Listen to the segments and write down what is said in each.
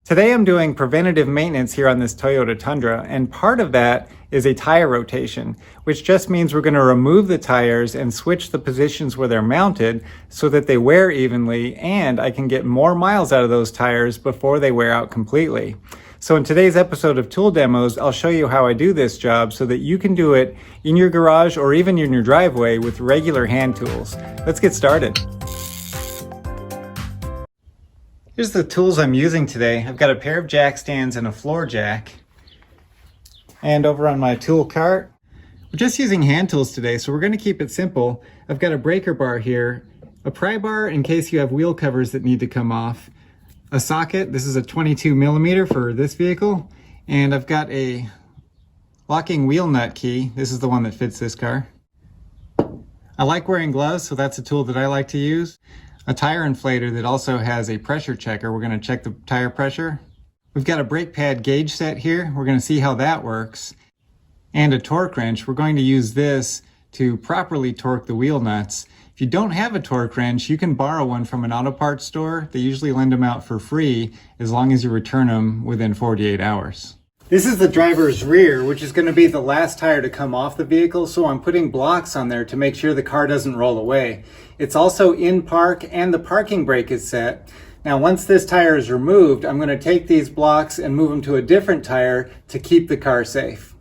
Today I'm doing preventative maintenance here on this Toyota Tundra, and part of that is a tire rotation, which just means we're going to remove the tires and switch the positions where they're mounted so that they wear evenly and I can get more miles out of those tires before they wear out completely. So in today's episode of Tool Demos, I'll show you how I do this job so that you can do it in your garage or even in your driveway with regular hand tools. Let's get started. Here's the tools I'm using today. I've got a pair of jack stands and a floor jack. And over on my tool cart, we're just using hand tools today, so we're going to keep it simple. I've got a breaker bar here, a pry bar in case you have wheel covers that need to come off, a socket, this is a 22 millimeter for this vehicle, and I've got a locking wheel nut key. This is the one that fits this car. I like wearing gloves, so that's a tool that I like to use. A tire inflator that also has a pressure checker. We're going to check the tire pressure. We've got a brake pad gauge set here. We're going to see how that works. And a torque wrench. We're going to use this to properly torque the wheel nuts. If you don't have a torque wrench, you can borrow one from an auto parts store. They usually lend them out for free as long as you return them within 48 hours. This is the driver's rear, which is going to be the last tire to come off the vehicle, so I'm putting blocks on there to make sure the car doesn't roll away. It's also in park and the parking brake is set. Now once this tire is removed, I'm going to take these blocks and move them to a different tire to keep the car safe.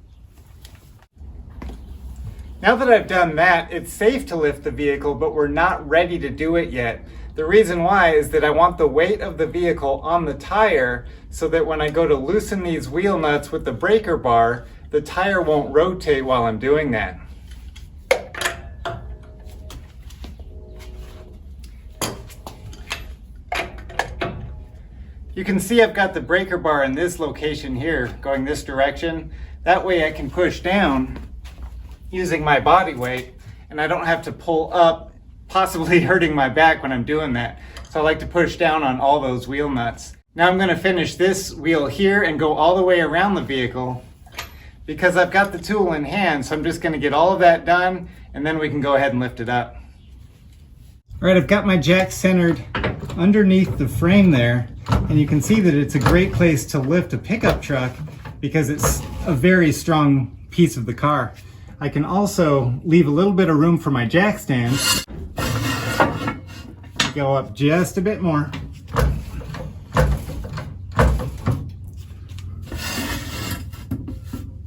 Now that I've done that, it's safe to lift the vehicle, but we're not ready to do it yet. The reason why is that I want the weight of the vehicle on the tire so that when I go to loosen these wheel nuts with the breaker bar, the tire won't rotate while I'm doing that. You can see I've got the breaker bar in this location here, going this direction. That way I can push down using my body weight and I don't have to pull up, possibly hurting my back when I'm doing that. So I like to push down on all those wheel nuts. Now I'm going to finish this wheel here and go all the way around the vehicle because I've got the tool in hand, so I'm just going to get all of that done and then we can go ahead and lift it up. All right, I've got my jack centered underneath the frame there, and you can see that it's a great place to lift a pickup truck because it's a very strong piece of the car. I can also leave a little bit of room for my jack stand. Go up just a bit more.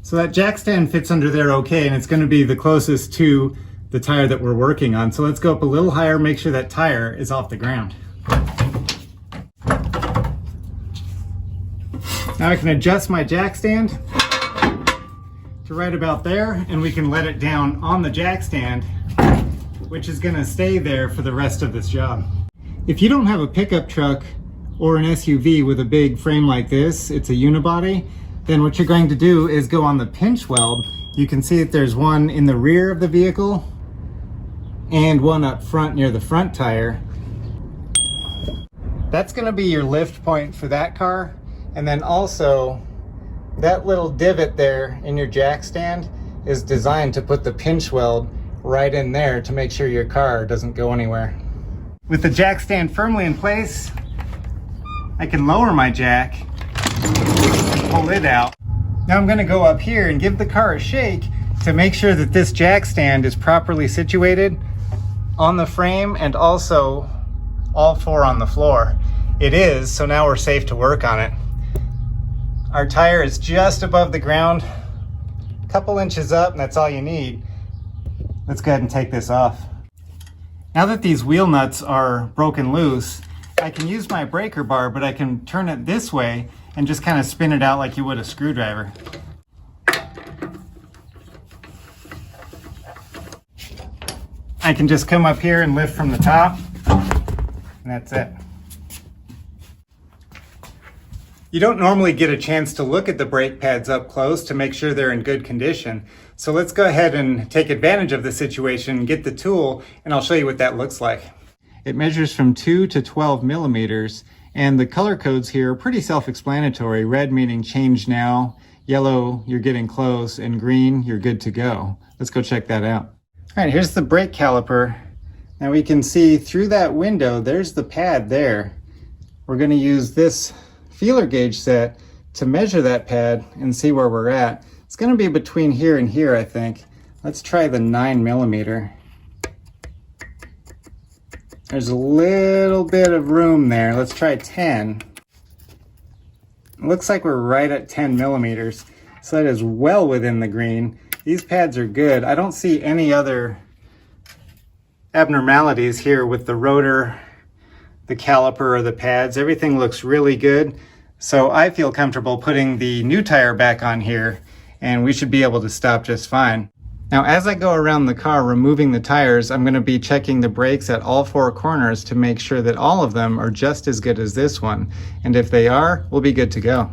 So that jack stand fits under there okay, and it's going to be the closest to the tire that we're working on. So let's go up a little higher, make sure that tire is off the ground. Now I can adjust my jack stand to right about there, and we can let it down on the jack stand, which is going to stay there for the rest of this job. If you don't have a pickup truck or an SUV with a big frame like this, it's a unibody, then what you're going to do is go on the pinch weld. You can see that there's one in the rear of the vehicle and one up front near the front tire. That's going to be your lift point for that car. And then also that little divot there in your jack stand is designed to put the pinch weld right in there to make sure your car doesn't go anywhere. With the jack stand firmly in place, I can lower my jack and pull it out. Now I'm going to go up here and give the car a shake to make sure that this jack stand is properly situated on the frame and also all four on the floor. It is, so now we're safe to work on it. Our tire is just above the ground, a couple inches up, and that's all you need. Let's go ahead and take this off. Now that these wheel nuts are broken loose, I can use my breaker bar, but I can turn it this way and just kind of spin it out like you would a screwdriver. I can just come up here and lift from the top, and that's it. You don't normally get a chance to look at the brake pads up close to make sure they're in good condition. So let's go ahead and take advantage of the situation, get the tool, and I'll show you what that looks like. It measures from 2 to 12 millimeters, and the color codes here are pretty self-explanatory. Red meaning change now, yellow, you're getting close, and green, you're good to go. Let's go check that out. All right, here's the brake caliper. Now we can see through that window, there's the pad there. We're going to use this feeler gauge set to measure that pad and see where we're at. It's going to be between here and here, I think. Let's try the 9mm. There's a little bit of room there. Let's try 10. It looks like we're right at 10mm, so that is well within the green. These pads are good. I don't see any other abnormalities here with the rotor, the caliper, or the pads. Everything looks really good. So I feel comfortable putting the new tire back on here, and we should be able to stop just fine. Now, as I go around the car removing the tires, I'm going to be checking the brakes at all 4 corners to make sure that all of them are just as good as this one. And if they are, we'll be good to go.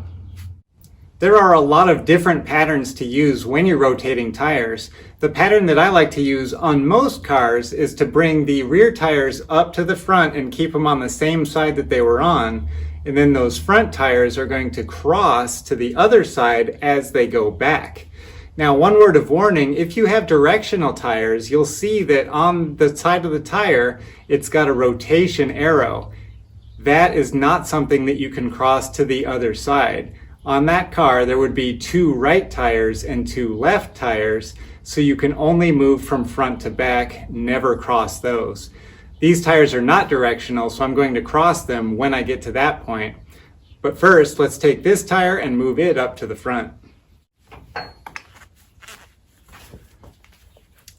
There are a lot of different patterns to use when you're rotating tires. The pattern that I like to use on most cars is to bring the rear tires up to the front and keep them on the same side that they were on. And then those front tires are going to cross to the other side as they go back. Now, one word of warning, if you have directional tires, you'll see that on the side of the tire, it's got a rotation arrow. That is not something that you can cross to the other side. On that car, there would be 2 right tires and 2 left tires, so you can only move from front to back, never cross those. These tires are not directional, so I'm going to cross them when I get to that point. But first, let's take this tire and move it up to the front.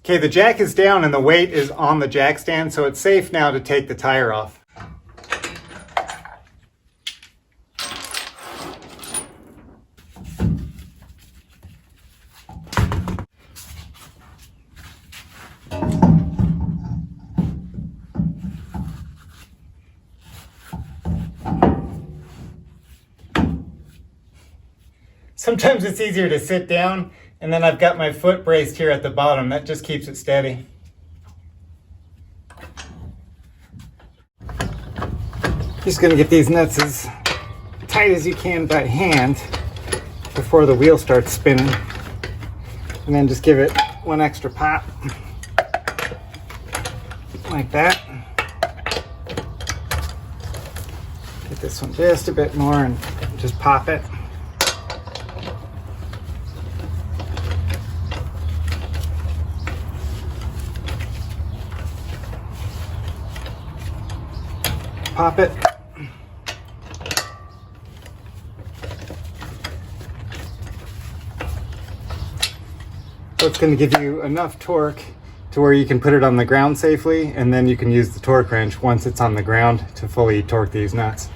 Okay, the jack is down and the weight is on the jack stand, so it's safe now to take the tire off. Sometimes it's easier to sit down, and then I've got my foot braced here at the bottom. That just keeps it steady. Just gonna get these nuts as tight as you can by hand before the wheel starts spinning. And then just give it one extra pop. Like that. Get this one just a bit more and just pop it. Pop it. So it's going to give you enough torque to where you can put it on the ground safely, and then you can use the torque wrench once it's on the ground to fully torque these nuts.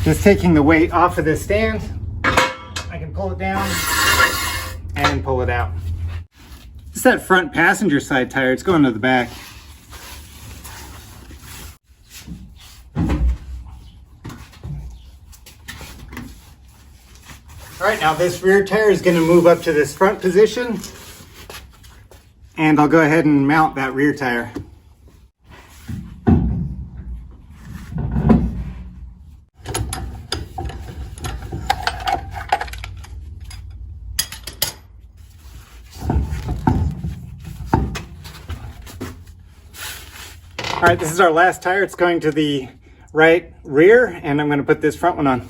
Just taking the weight off of this stand, I can pull it down and pull it out. It's that front passenger side tire, it's going to the back. All right, now this rear tire is going to move up to this front position, and I'll go ahead and mount that rear tire. All right, this is our last tire. It's going to the right rear, and I'm going to put this front one on.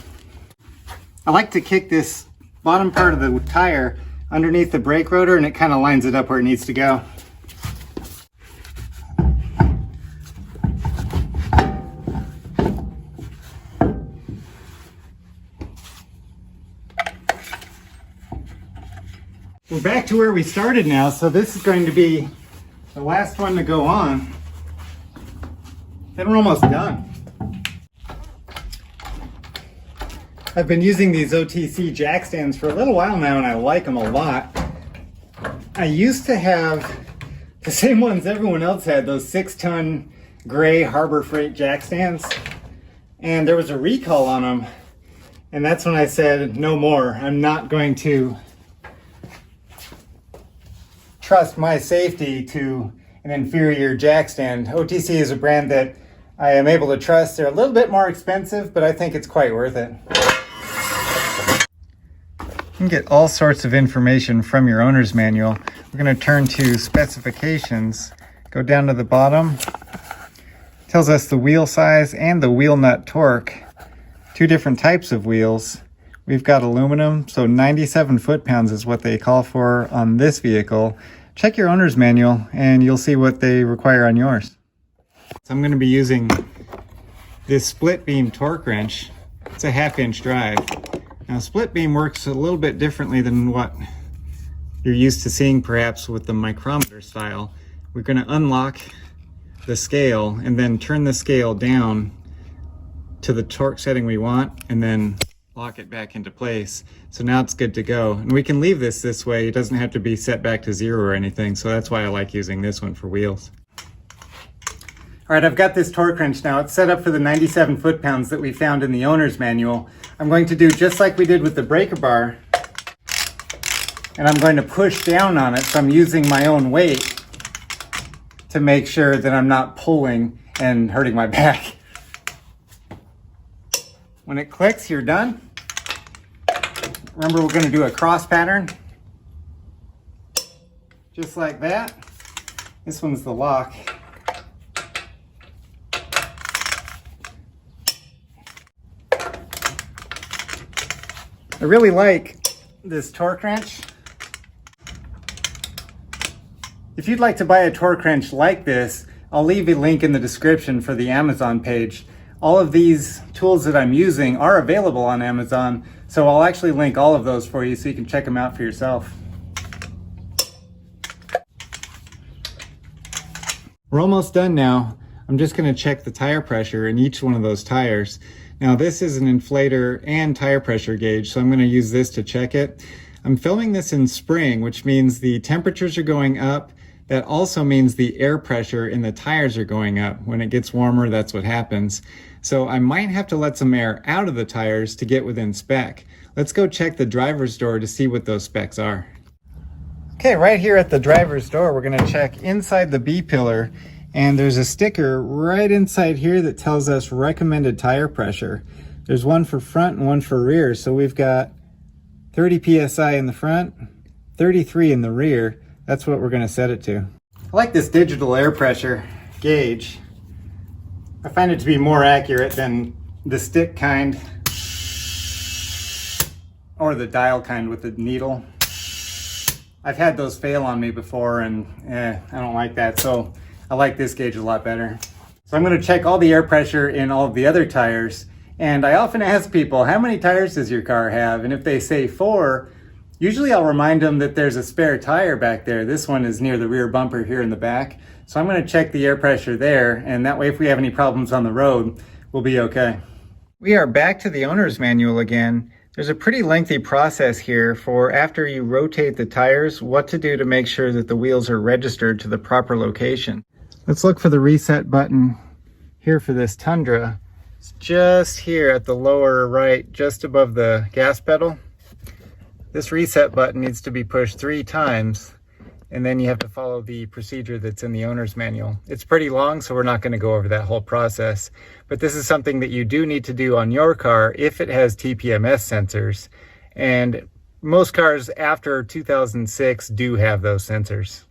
I like to kick this bottom part of the tire underneath the brake rotor, and it kind of lines it up where it needs to go. We're back to where we started now, so this is going to be the last one to go on. Then we're almost done. I've been using these OTC jack stands for a little while now, and I like them a lot. I used to have the same ones everyone else had, those 6-ton gray Harbor Freight jack stands. And there was a recall on them. And that's when I said, no more. I'm not going to trust my safety to an inferior jack stand. OTC is a brand that I am able to trust. They're a little bit more expensive, but I think it's quite worth it. You can get all sorts of information from your owner's manual. We're going to turn to specifications, go down to the bottom. Tells us the wheel size and the wheel nut torque. Two different types of wheels. We've got aluminum, so 97 foot-pounds is what they call for on this vehicle. Check your owner's manual and you'll see what they require on yours. So I'm going to be using this split beam torque wrench. It's a 1/2-inch drive. Now split beam works a little bit differently than what you're used to seeing perhaps with the micrometer style. We're going to unlock the scale and then turn the scale down to the torque setting we want and then lock it back into place. So now it's good to go. And we can leave this way. It doesn't have to be set back to 0 or anything. So that's why I like using this one for wheels. All right, I've got this torque wrench now. It's set up for the 97 foot-pounds that we found in the owner's manual. I'm going to do just like we did with the breaker bar. And I'm going to push down on it. So I'm using my own weight to make sure that I'm not pulling and hurting my back. When it clicks, you're done. Remember, we're going to do a cross pattern. Just like that. This one's the lock. I really like this torque wrench. If you'd like to buy a torque wrench like this, I'll leave a link in the description for the Amazon page. All of these tools that I'm using are available on Amazon, so I'll actually link all of those for you so you can check them out for yourself. We're almost done now. I'm just going to check the tire pressure in each one of those tires. Now this is an inflator and tire pressure gauge, so I'm going to use this to check it. I'm filming this in spring, which means the temperatures are going up. That also means the air pressure in the tires are going up. When it gets warmer, that's what happens. So I might have to let some air out of the tires to get within spec. Let's go check the driver's door to see what those specs are. Okay, right here at the driver's door, we're gonna check inside the B-pillar, and there's a sticker right inside here that tells us recommended tire pressure. There's one for front and one for rear, so we've got 30 PSI in the front, 33 in the rear. That's what we're going to set it to. I like this digital air pressure gauge. I find it to be more accurate than the stick kind or the dial kind with the needle. I've had those fail on me before and I don't like that, so I like this gauge a lot better. So I'm going to check all the air pressure in all of the other tires, and I often ask people, how many tires does your car have? And if they say 4, usually I'll remind them that there's a spare tire back there. This one is near the rear bumper here in the back. So I'm going to check the air pressure there, and that way if we have any problems on the road, we'll be okay. We are back to the owner's manual again. There's a pretty lengthy process here for after you rotate the tires, what to do to make sure that the wheels are registered to the proper location. Let's look for the reset button here for this Tundra. It's just here at the lower right, just above the gas pedal. This reset button needs to be pushed 3 times, and then you have to follow the procedure that's in the owner's manual. It's pretty long, so we're not going to go over that whole process, but this is something that you do need to do on your car if it has TPMS sensors, and most cars after 2006 do have those sensors.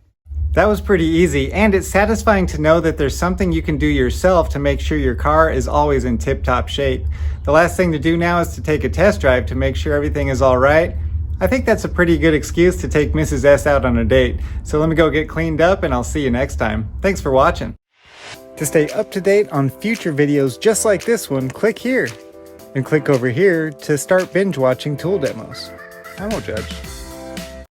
That was pretty easy, and it's satisfying to know that there's something you can do yourself to make sure your car is always in tip-top shape. The last thing to do now is to take a test drive to make sure everything is all right. I think that's a pretty good excuse to take Mrs. S out on a date. So let me go get cleaned up and I'll see you next time. Thanks for watching. To stay up to date on future videos just like this one, click here. And click over here to start binge watching tool demos. I won't judge.